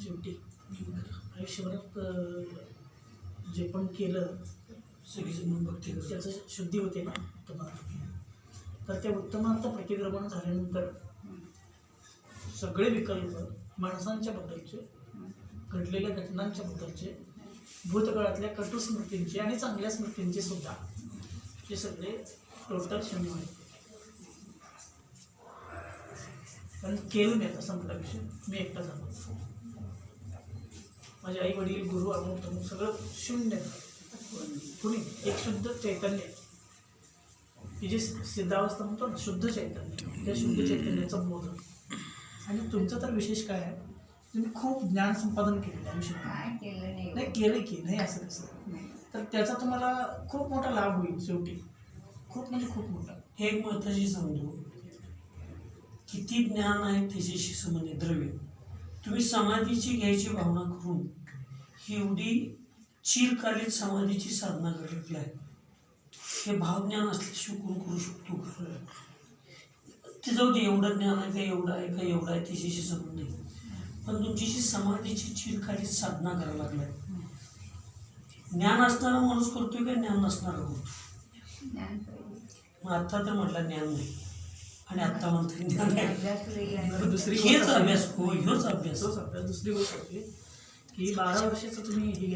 शेवटी आयुष्यभरात जे पण केलं सगळीच मन भक्ती करतात. त्याचं शुद्धी होते ना उत्तमार्थ. तर त्या उत्तमार्थ प्रतिक्रमण झाल्यानंतर सगळे विकल्प माणसांच्या बद्दलचे, घडलेल्या घटनांच्या बद्दलचे, भूतकाळातल्या कटू स्मृतींचे आणि चांगल्या स्मृतींचे सुद्धा, हे सगळे टोटल शून्य आहेत. कारण केलं मी आता संपला विषय, मी एकटा झालो. माझे आई वडील गुरु अमुक तमुक सगळं शून्य. कुणी एक शुद्ध चैतन्य, की जे सिद्धावस्था म्हणतो ना, शुद्ध चैतन्य, त्या शुद्ध चैतन्याचा बोध. आणि तुमचं तर विशेष काय आहे, तुम्ही खूप ज्ञान संपादन केलेलं आयुष्यात. नाही केलं की नाही असं कसं, तर त्याचा तुम्हाला खूप मोठा लाभ होईल शेवटी, खूप म्हणजे खूप मोठा. हे एक महत्त्वाची सांगतो, किती ज्ञान आहे त्याच्याशी समान द्रव्य. तुम्ही समाधीची घ्यायची भावना करून एवढी चिरकालीन समाधीची साधना करत आहे. हे भावज्ञान असल्याशिवाय कोण करू शकतो? ते जाऊ दे, एवढं ज्ञान आहे का, एवढं आहे का, एवढं आहे त्याच्याशी संबंध नाही. पण तुमची समाधीची चिरकालीन साधना करायला लागलाय. ज्ञान असणारा माणूस करतोय का ज्ञान नसणारा करतो? मग आत्ता तर म्हटलं ज्ञान नाही, आणि आत्ता म्हणतो ज्ञान नाही. दुसरी हेच अभ्यास हो, ह्योच अभ्यास. दुसरी गोष्ट की 12 वर्षाचं तुम्ही हे